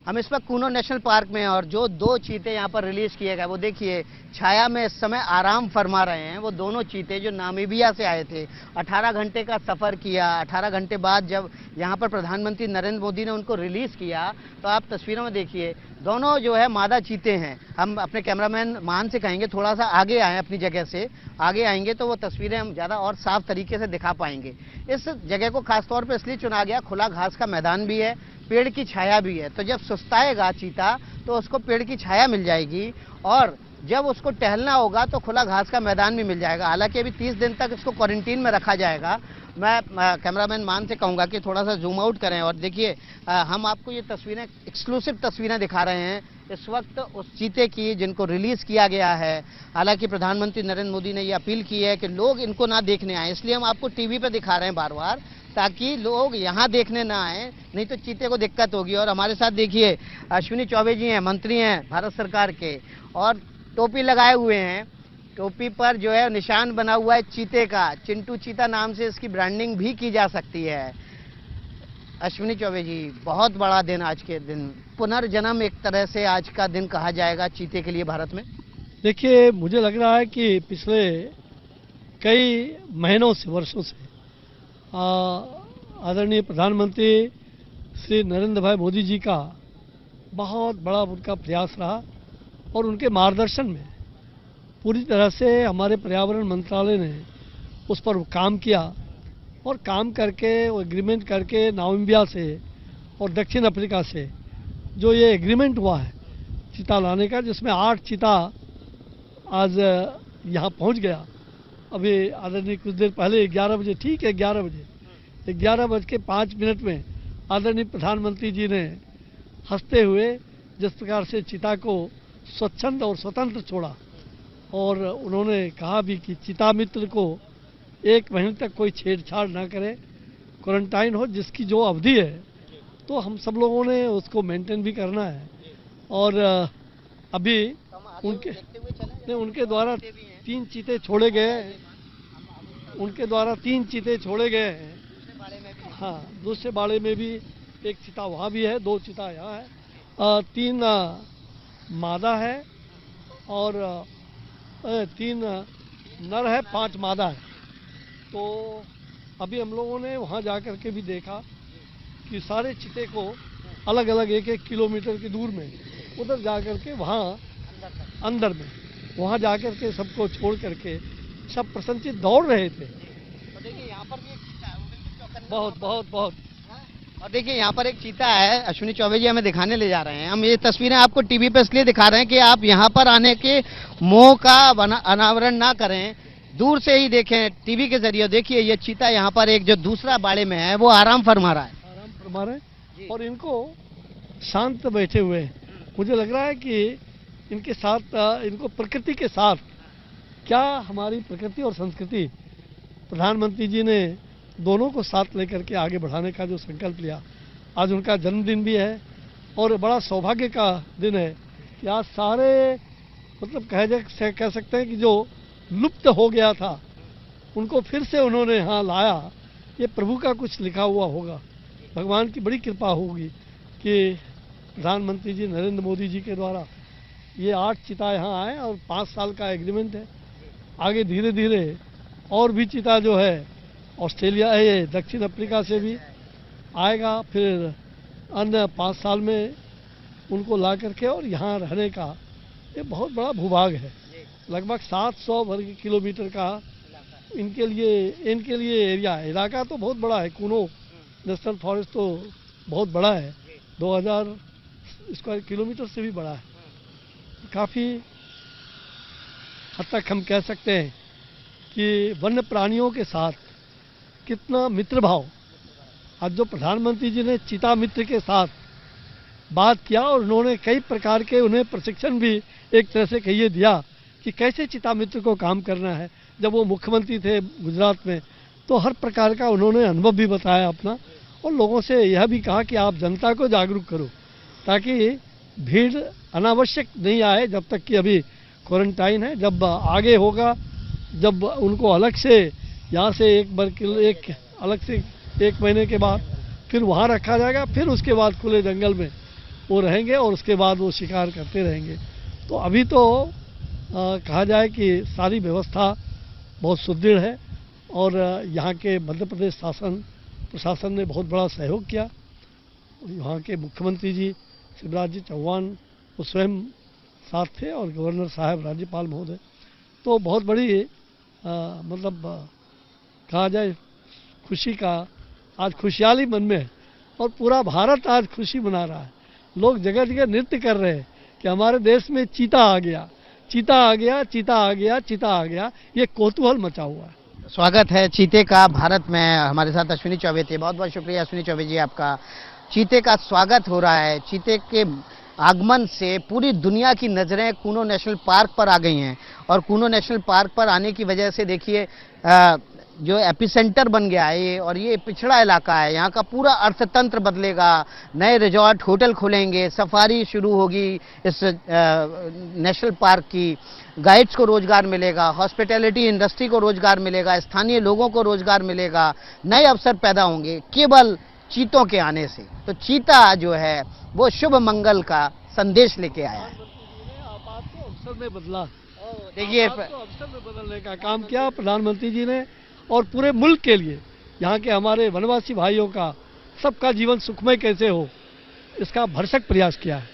हम इस वक्त कूनो नेशनल पार्क में हैं और जो दो चीते यहाँ पर रिलीज किए गए वो देखिए छाया में इस समय आराम फरमा रहे हैं। वो दोनों चीते जो नामीबिया से आए थे, 18 घंटे का सफर किया, 18 घंटे बाद जब यहाँ पर प्रधानमंत्री नरेंद्र मोदी ने उनको रिलीज किया तो आप तस्वीरों में देखिए दोनों जो है मादा चीते हैं। हम अपने कैमरामैन मान से कहेंगे थोड़ा सा आगे आए, अपनी जगह से आगे आएंगे तो वो तस्वीरें हम ज़्यादा और साफ तरीके से दिखा पाएंगे। इस जगह को खासतौर पर इसलिए चुना गया, खुला घास का मैदान भी है, पेड़ की छाया भी है, तो जब सुस्ताएगा चीता तो उसको पेड़ की छाया मिल जाएगी और जब उसको टहलना होगा तो खुला घास का मैदान भी मिल जाएगा। हालांकि अभी 30 दिन तक इसको क्वारंटीन में रखा जाएगा। मैं कैमरामैन मान से कहूंगा कि थोड़ा सा जूम आउट करें और देखिए हम आपको ये तस्वीरें, एक्सक्लूसिव तस्वीरें दिखा रहे हैं इस वक्त उस चीते की जिनको रिलीज किया गया है। हालांकि प्रधानमंत्री नरेंद्र मोदी ने ये अपील की है कि लोग इनको ना देखने आए, इसलिए हम आपको टीवी पे दिखा रहे हैं बार बार, ताकि लोग यहाँ देखने ना आए, नहीं तो चीते को दिक्कत होगी। और हमारे साथ देखिए अश्विनी चौबे जी हैं, मंत्री हैं भारत सरकार के और टोपी लगाए हुए हैं। टोपी पर जो है निशान बना हुआ है चीते का, चिंटू चीता नाम से इसकी ब्रांडिंग भी की जा सकती है। अश्विनी चौबे जी, बहुत बड़ा दिन आज के दिन, पुनर्जन्म एक तरह से आज का दिन कहा जाएगा चीते के लिए भारत में। देखिए, मुझे लग रहा है कि पिछले कई महीनों से, वर्षों से आदरणीय प्रधानमंत्री श्री नरेंद्र भाई मोदी जी का बहुत बड़ा उनका प्रयास रहा और उनके मार्गदर्शन में पूरी तरह से हमारे पर्यावरण मंत्रालय ने उस पर काम किया और काम करके वो एग्रीमेंट करके नामीबिया से और दक्षिण अफ्रीका से जो ये एग्रीमेंट हुआ है चीता लाने का, जिसमें 8 चीता आज यहाँ पहुँच गया। अभी आदरणीय कुछ देर पहले 11 बजे, ठीक है 11:05 में आदरणीय प्रधानमंत्री जी ने हंसते हुए जिस प्रकार से चीता को स्वच्छंद और स्वतंत्र छोड़ा और उन्होंने कहा भी कि चीता मित्र को 1 महीने तक कोई छेड़छाड़ ना करे, क्वारंटाइन हो, जिसकी जो अवधि है तो हम सब लोगों ने उसको मेंटेन भी करना है। और अभी उनके द्वारा 3 चीते छोड़े गए, हैं। हाँ, दूसरे बाड़े में भी एक चीता वहाँ भी है, 2 चीता यहाँ है, 3 मादा है और 3 नर है, 5 मादा है। तो अभी हम लोगों ने वहाँ जाकर के भी देखा कि सारे चीते को अलग अलग 1-1 किलोमीटर की दूर में उधर जाकर के वहाँ अंदर में वहाँ जाकर के सबको छोड़ करके सब प्रसन्नचित दौड़ रहे थे। तो देखिए यहाँ पर भी एक चीता है, वो बिल्कुल बहुत। और देखिए यहाँ पर एक चीता है, अश्विनी चौबे जी हमें दिखाने ले जा रहे हैं। हम ये तस्वीरें आपको टीवी पे इसलिए दिखा रहे हैं कि आप यहाँ पर आने के मोह का अनावरण ना करें, दूर से ही देखें टीवी के जरिए। देखिए ये चीता यहाँ पर एक जो दूसरा बाड़े में है वो आराम फरमा रहा है और इनको शांत बैठे हुए हैं। मुझे लग रहा है कि इनके साथ, इनको प्रकृति के साथ, क्या हमारी प्रकृति और संस्कृति, प्रधानमंत्री जी ने दोनों को साथ लेकर के आगे बढ़ाने का जो संकल्प लिया। आज उनका जन्मदिन भी है और बड़ा सौभाग्य का दिन है कि आज सारे मतलब कह सकते हैं कि जो लुप्त हो गया था उनको फिर से उन्होंने यहाँ लाया। ये प्रभु का कुछ लिखा हुआ होगा, भगवान की बड़ी कृपा होगी कि प्रधानमंत्री जी नरेंद्र मोदी जी के द्वारा ये 8 चीता यहाँ आए और 5 साल का एग्रीमेंट है। आगे धीरे धीरे और भी चीता जो है ऑस्ट्रेलिया, ये दक्षिण अफ्रीका से भी आएगा, फिर अन्य 5 साल में उनको ला करके और यहाँ रहने का ये बहुत बड़ा भूभाग है। लगभग 700 वर्ग किलोमीटर का इनके लिए एरिया है। इलाका तो बहुत बड़ा है, कूनो नेशनल फॉरेस्ट तो बहुत बड़ा है, 2000 स्क्वायर किलोमीटर से भी बड़ा है। काफ़ी हद तक हम कह सकते हैं कि वन्य प्राणियों के साथ कितना मित्र भाव। आज जो प्रधानमंत्री जी ने चीता मित्र के साथ बात किया और उन्होंने कई प्रकार के उन्हें प्रशिक्षण भी एक तरह से कहिए दिया कि कैसे चीता मित्र को काम करना है। जब वो मुख्यमंत्री थे गुजरात में तो हर प्रकार का उन्होंने अनुभव भी बताया अपना, और लोगों से यह भी कहा कि आप जनता को जागरूक करो ताकि भीड़ अनावश्यक नहीं आए जब तक कि अभी क्वारंटाइन है। जब आगे होगा, जब उनको अलग से यहाँ से एक अलग से 1 महीने के बाद फिर वहाँ रखा जाएगा, फिर उसके बाद खुले जंगल में वो रहेंगे और उसके बाद वो शिकार करते रहेंगे। तो अभी तो कहा जाए कि सारी व्यवस्था बहुत सुदृढ़ है और यहाँ के मध्य प्रदेश शासन प्रशासन ने बहुत बड़ा सहयोग किया। यहाँ के मुख्यमंत्री जी शिवराज जी चौहान वो स्वयं साथ थे और गवर्नर साहब राज्यपाल महोदय। तो बहुत बड़ी कहा जाए खुशी का आज खुशहाली मन में है और पूरा भारत आज खुशी मना रहा है। लोग जगह जगह नृत्य कर रहे हैं कि हमारे देश में चीता आ गया, चीता आ गया, चीता आ गया, चीता आ गया, ये कौतूहल मचा हुआ है। स्वागत है चीते का भारत में। हमारे साथ अश्विनी चौबे थे। बहुत बहुत शुक्रिया अश्विनी चौबे जी आपका। चीते का स्वागत हो रहा है। चीते के आगमन से पूरी दुनिया की नज़रें कूनो नेशनल पार्क पर आ गई हैं और कूनो नेशनल पार्क पर आने की वजह से देखिए जो एपिसेंटर बन गया है ये, और ये पिछड़ा इलाका है, यहाँ का पूरा अर्थतंत्र बदलेगा। नए रिजॉर्ट होटल खुलेंगे, सफारी शुरू होगी इस नेशनल पार्क की, गाइड्स को रोजगार मिलेगा, हॉस्पिटैलिटी इंडस्ट्री को रोजगार मिलेगा, स्थानीय लोगों को रोजगार मिलेगा, नए अवसर पैदा होंगे केवल चीतों के आने से। तो चीता जो है वो शुभ मंगल का संदेश लेके आया है। आपात को अवसर में बदला। देखिए अवसर में बदलने का काम किया प्रधानमंत्री जी ने और पूरे मुल्क के लिए यहाँ के हमारे वनवासी भाइयों का सबका जीवन सुखमय कैसे हो इसका भरसक प्रयास किया है।